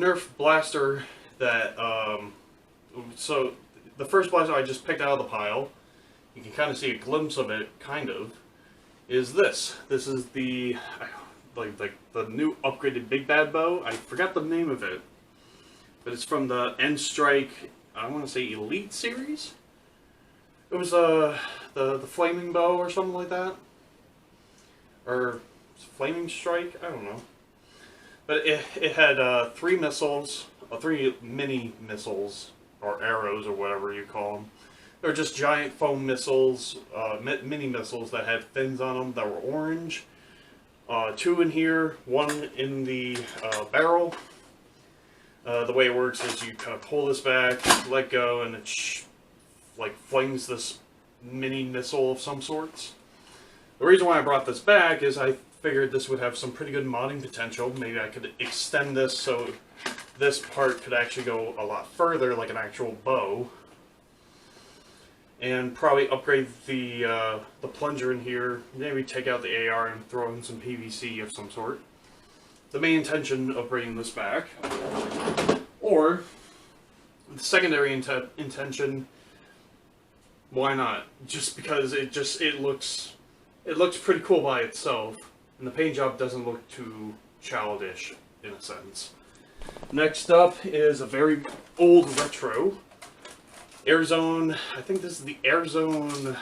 Nerf blaster that, so the first blaster I just picked out of the pile, you can kind of see a glimpse of it, kind of, is this. This is the, like the new upgraded Big Bad Bow. I forgot the name of it, but it's from the Nerf Strike, I want to say Elite series? It was the Flaming Bow or something like that? Or Flaming Strike? I don't know. But it had 3 missiles, 3 mini missiles, or arrows, or whatever you call them. They're just giant foam missiles, mini missiles that had fins on them that were orange. 2 in here, 1 in the barrel. The way it works is you kind of pull this back, let go, and it like flings this mini missile of some sorts. The reason why I brought this back is I figured this would have some pretty good modding potential. Maybe I could extend this so this part could actually go a lot further, like an actual bow. And probably upgrade the plunger in here, maybe take out the AR and throw in some PVC of some sort. The main intention of bringing this back. Or, the secondary intention, why not? Just because it looks pretty cool by itself, and the paint job doesn't look too childish, in a sense. Next up is a very old retro. Airzone, I think this is the Airzone,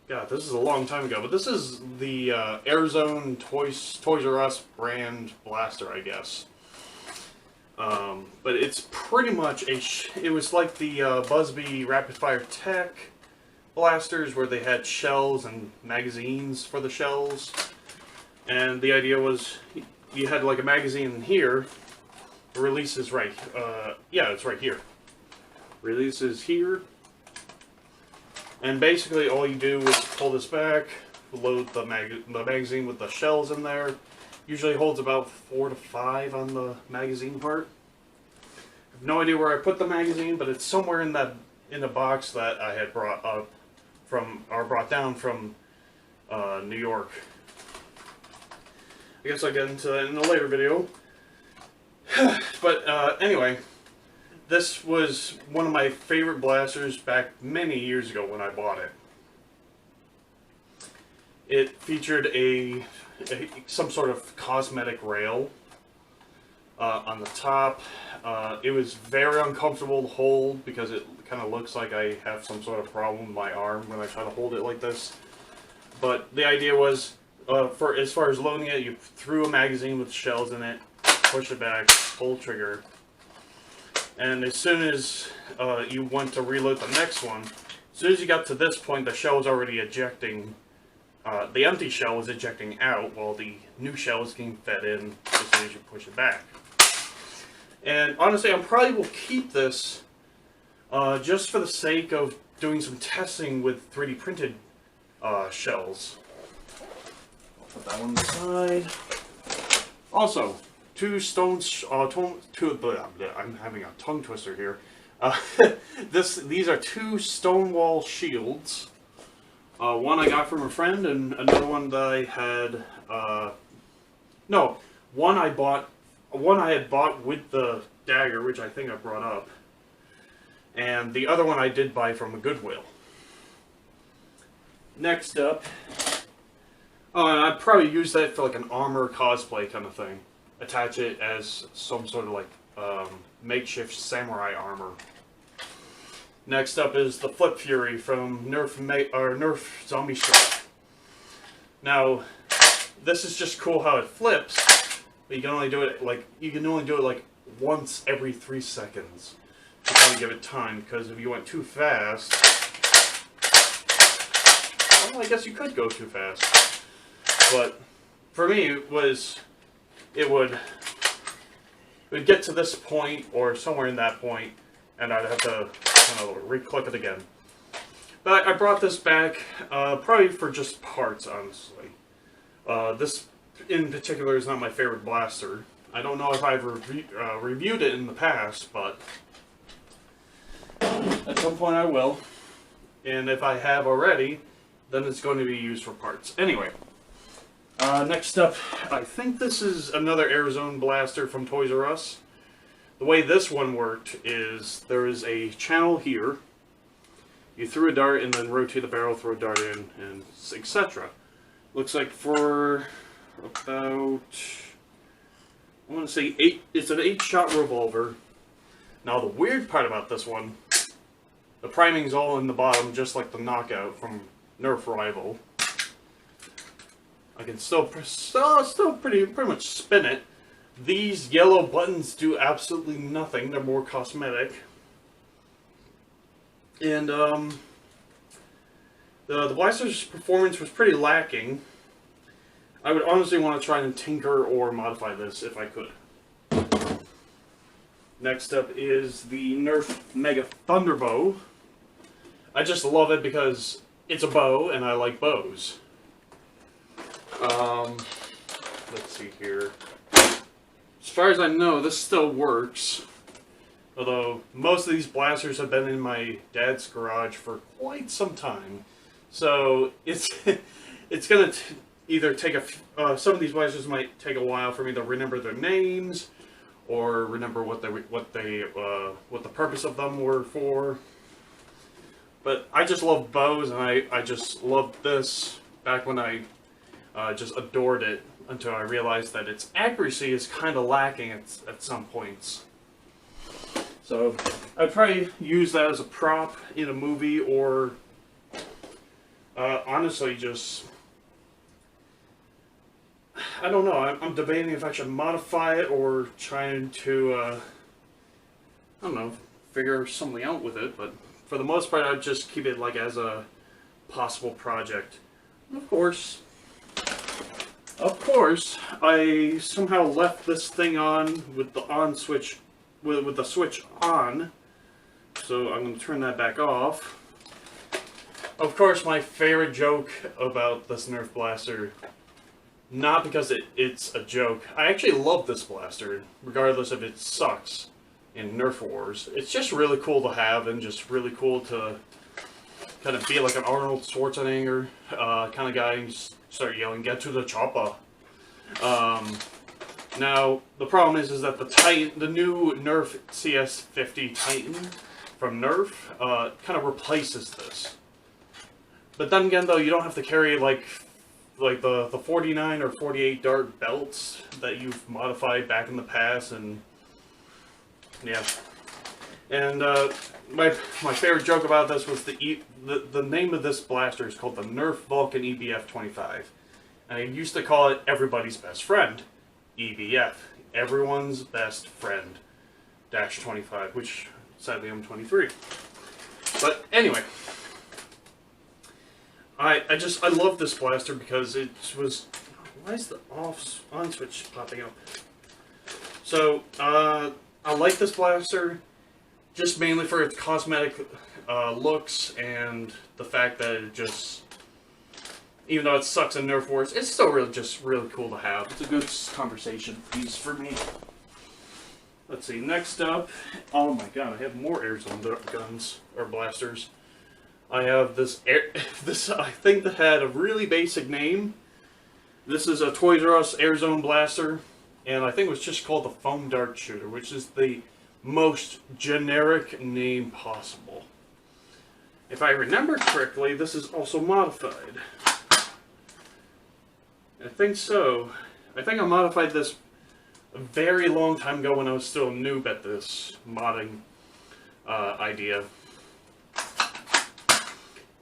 God, this is a long time ago, but this is the Airzone Toys R Us brand blaster, I guess. But it's pretty much it was like the Busby Rapid Fire Tech blasters where they had shells and magazines for the shells. And the idea was you had like a magazine in here. The release is right, yeah, it's right here. Release is here. And basically all you do is pull this back, load the magazine with the shells in there. Usually holds about 4 to 5 on the magazine part. I have no idea where I put the magazine, but it's somewhere in the box that I had brought up from, or brought down from New York. I guess I'll get into that in a later video. But anyway, this was one of my favorite blasters back many years ago when I bought it. It featured some sort of cosmetic rail on the top. It was very uncomfortable to hold because it kind of looks like I have some sort of problem with my arm when I try to hold it like this. But the idea was, as far as loading it, you threw a magazine with shells in it, push it back, pull the trigger, and as soon as you went to reload the next one, as soon as you got to this point, the shell was already ejecting. The empty shell was ejecting out while the new shell was getting fed in as soon as you push it back. And honestly, I probably will keep this just for the sake of doing some testing with 3D printed shells. I'll put that one aside. Also, I'm having a tongue twister here. These are 2 Stonewall shields. One I got from a friend, and another one that I had. No, one I had bought with the dagger, which I think I brought up, and the other one I did buy from a Goodwill. Next up, and I'd probably use that for like an armor cosplay kind of thing. Attach it as some sort of like makeshift samurai armor. Next up is the Flip Fury from Nerf Zombie Strike. Now, this is just cool how it flips, but you can only do it like once every 3 seconds to kind of give it time. Because if you went too fast, well, I guess you could go too fast. But for me, it would get to this point or somewhere in that point, and I'd have to kind of re-click it again. But I brought this back probably for just parts, honestly. This in particular is not my favorite blaster. I don't know if I've reviewed it in the past, but at some point I will. And if I have already, then it's going to be used for parts. Anyway, Next up, I think this is another Airzone blaster from Toys R Us. The way this one worked is there is a channel here. You threw a dart and then rotate the barrel, throw a dart in, and etc. Looks like for about, I want to say 8, it's an 8-shot revolver. Now the weird part about this one, the priming's all in the bottom, just like the knockout from Nerf Rival. I can still pretty much spin it. These yellow buttons do absolutely nothing. They're more cosmetic. And the blaster's performance was pretty lacking. I would honestly want to try and tinker or modify this if I could. Next up is the Nerf Mega Thunderbow. I just love it because it's a bow and I like bows. Let's see here. As far as I know, this still works. Although, most of these blasters have been in my dad's garage for quite some time. So, it's gonna either take some of these blasters might take a while for me to remember their names, or remember what the purpose of them were for. But I just love bows, and I just loved this back when I just adored it, until I realized that its accuracy is kind of lacking at some points. So I'd probably use that as a prop in a movie, or honestly just, I don't know, I'm debating if I should modify it or trying to, I don't know, figure something out with it, but for the most part I'd just keep it like as a possible project. Of course, I somehow left this thing on with the on switch, with the switch on, so I'm going to turn that back off. Of course, my favorite joke about this Nerf blaster, not because it's a joke, I actually love this blaster, regardless if it sucks in Nerf Wars. It's just really cool to have, and just really cool to kind of be like an Arnold Schwarzenegger kind of guy, and just start yelling, "Get to the chopper!" Now the problem is that the new Nerf CS50 Titan from Nerf kind of replaces this. But then again, though, you don't have to carry like the 49 or 48 dart belts that you've modified back in the past, and yeah. And my favorite joke about this was the name of this blaster is called the Nerf Vulcan EBF 25. And I used to call it everybody's best friend, EBF. Everyone's best friend, -25, which sadly I'm 23. But anyway, I love this blaster because it was, why is the on switch popping up? So I like this blaster just mainly for its cosmetic looks, and the fact that it just, even though it sucks in Nerf Wars, it's still really cool to have. It's a good conversation piece for me. Let's see, next up, oh my god, I have more Airzone guns, or blasters. I have this, I think that had a really basic name. This is a Toys R Us Airzone blaster, and I think it was just called the Foam Dart Shooter, which is the most generic name possible. If I remember correctly, this is also modified. I think so. I think I modified this a very long time ago when I was still a noob at this modding idea.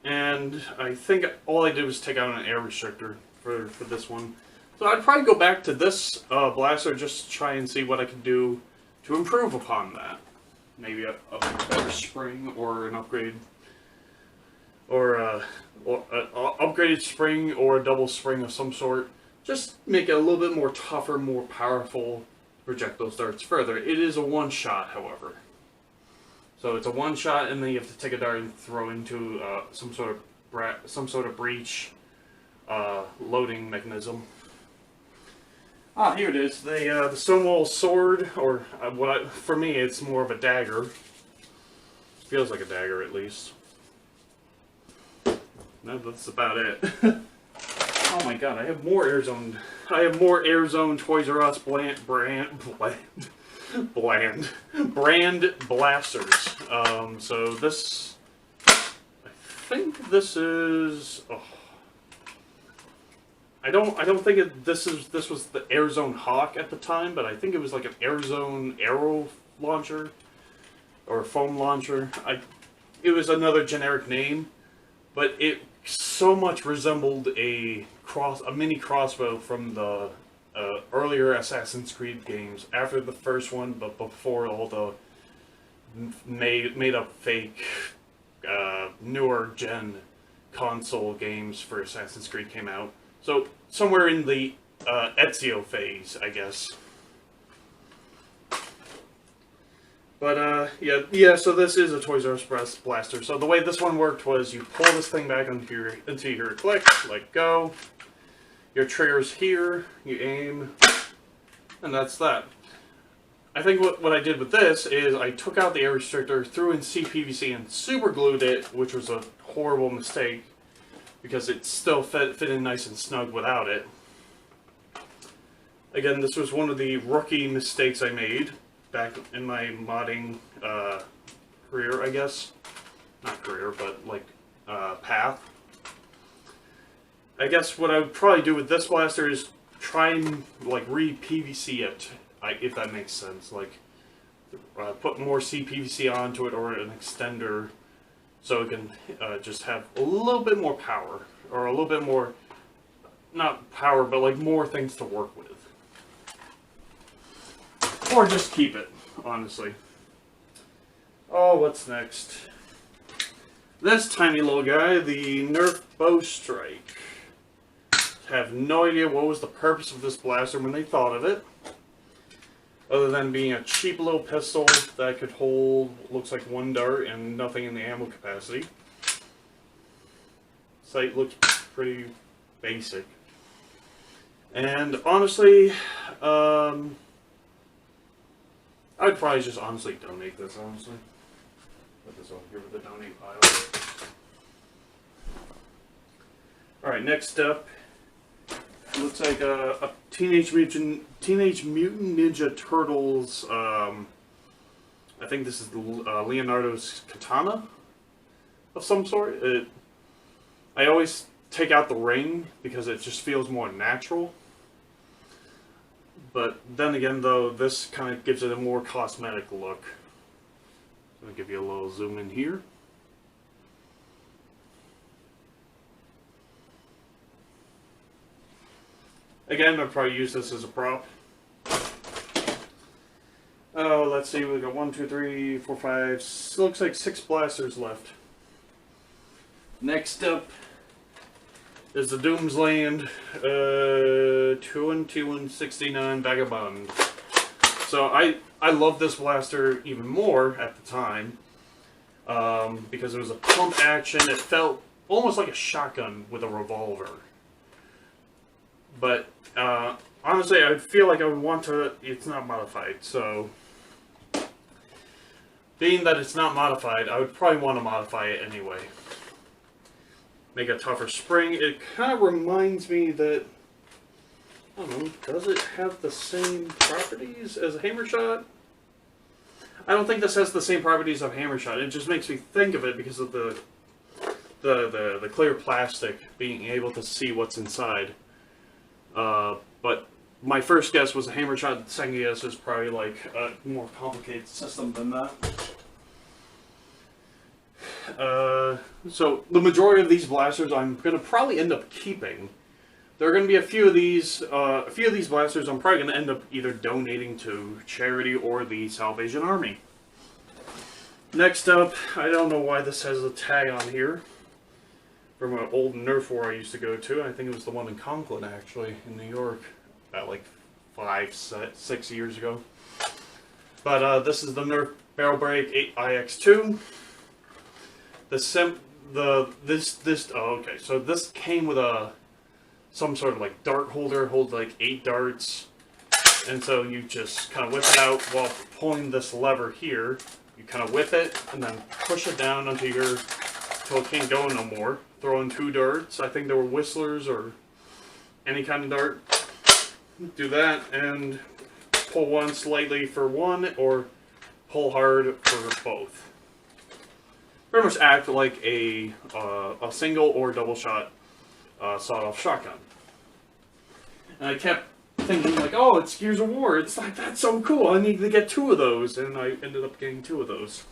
And I think all I did was take out an air restrictor for this one. So I'd probably go back to this blaster just to try and see what I could do to improve upon that. Maybe a better spring, or an upgrade, or an upgraded spring, or a double spring of some sort. Just make it a little bit more tougher, more powerful, project those darts further. It is a one-shot, however. So it's a one-shot, and then you have to take a dart and throw into some sort of breach loading mechanism. Ah, here it is. The Stonewall Sword, or for me, it's more of a dagger. Feels like a dagger, at least. No, that's about it. Oh my god, I have more Airzone Toys R Us brand blasters. So this, I think this is. Oh, I don't think this was the Airzone Hawk at the time, but I think it was like an Airzone Arrow launcher or foam launcher. It was another generic name, but it so much resembled a mini crossbow from the earlier Assassin's Creed games, after the first one, but before all the made up fake newer gen console games for Assassin's Creed came out. So somewhere in the Ezio phase, I guess. But yeah. So this is a Toys R Us blaster. So the way this one worked was you pull this thing back into your click, let go. Your trigger's here. You aim, and that's that. I think what I did with this is I took out the air restrictor, threw in CPVC, and super glued it, which was a horrible mistake because it still fit in nice and snug without it. Again, this was one of the rookie mistakes I made back in my modding career, I guess. Not career, but like path. I guess what I would probably do with this blaster is try and like re-PVC it, if that makes sense. Like put more CPVC onto it or an extender so it can just have a little bit more power, or a little bit more, not power, but like more things to work with. Or just keep it, honestly. Oh, what's next? This tiny little guy, the Nerf Strike. Have no idea what was the purpose of this blaster when they thought of it, other than being a cheap little pistol that could hold, looks like one dart and nothing in the ammo capacity. Sight looks pretty basic. And honestly, I'd probably just honestly donate this, honestly. Put this over here with the donate pile. Alright, next up, looks like a Teenage Mutant Ninja Turtles, I think this is Leonardo's katana of some sort. I always take out the ring because it just feels more natural. But then again, though, this kind of gives it a more cosmetic look. I'll give you a little zoom in here. Again, I'd probably use this as a prop. Oh, let's see, we got 1, 2, 3, 4, 5, looks like 6 blasters left. Next up is the Doomsland 2169 Vagabond. So I love this blaster even more at the time because it was a pump action. It felt almost like a shotgun with a revolver. But honestly, I feel like I would want to. It's not modified, so being that it's not modified, I would probably want to modify it anyway. Make a tougher spring. It kind of reminds me that, I don't know, does it have the same properties as a hammer shot? I don't think this has the same properties of hammer shot. It just makes me think of it because of the clear plastic, being able to see what's inside. But my first guess was a hammer shot. The second guess is probably like a more complicated system than that. So the majority of these blasters I'm going to probably end up keeping. There are going to be a few of these blasters I'm probably going to end up either donating to charity or the Salvation Army. Next up, I don't know why this has a tag on here. From an old Nerf war I used to go to. I think it was the one in Conklin, actually, in New York, about like 5, 6 years ago. But this is the Nerf Barrel Break 8IX2. So this came with some sort of like dart holder, holds like 8 darts, and so you just kind of whip it out while pulling this lever here. You kind of whip it and then push it down until it can't go no more. Throw in 2 darts. I think they were whistlers or any kind of dart. Do that and pull one slightly for one or pull hard for both. Pretty much act like a single or double shot sawed-off shotgun. And I kept thinking like, oh, it's Gears of War. It's like, that's so cool. I need to get 2 of those. And I ended up getting 2 of those.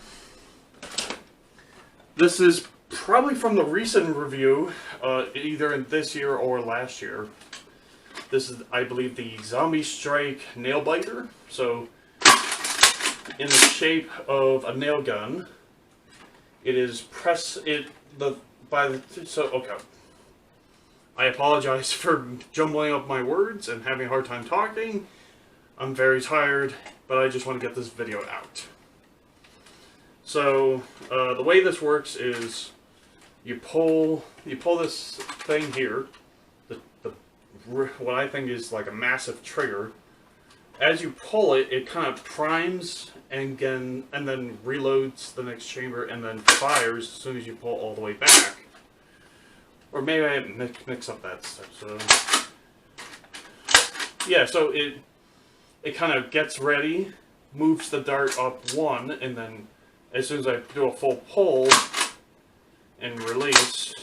This is probably from the recent review, either in this year or last year. This is, I believe, the Zombie Strike nail biter. So, in the shape of a nail gun, it is okay. I apologize for jumbling up my words and having a hard time talking. I'm very tired, but I just want to get this video out. So, the way this works is you pull this thing here, what I think is like a massive trigger. As you pull it, it kind of primes and then reloads the next chamber and then fires as soon as you pull all the way back. Or maybe I mix up that stuff. So yeah, so it kind of gets ready, moves the dart up 1, and then as soon as I do a full pull and release,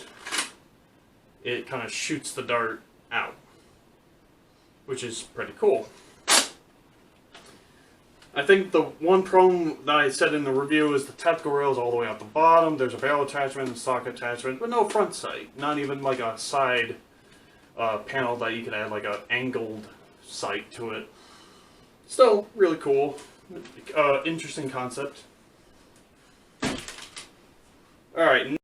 it kind of shoots the dart out, which is pretty cool. I think the one problem that I said in the review is the tactical rail is all the way at the bottom. There's a barrel attachment and stock attachment, but no front sight. Not even like a side panel that you could add like an angled sight to it. Still really cool. Interesting concept. Alright.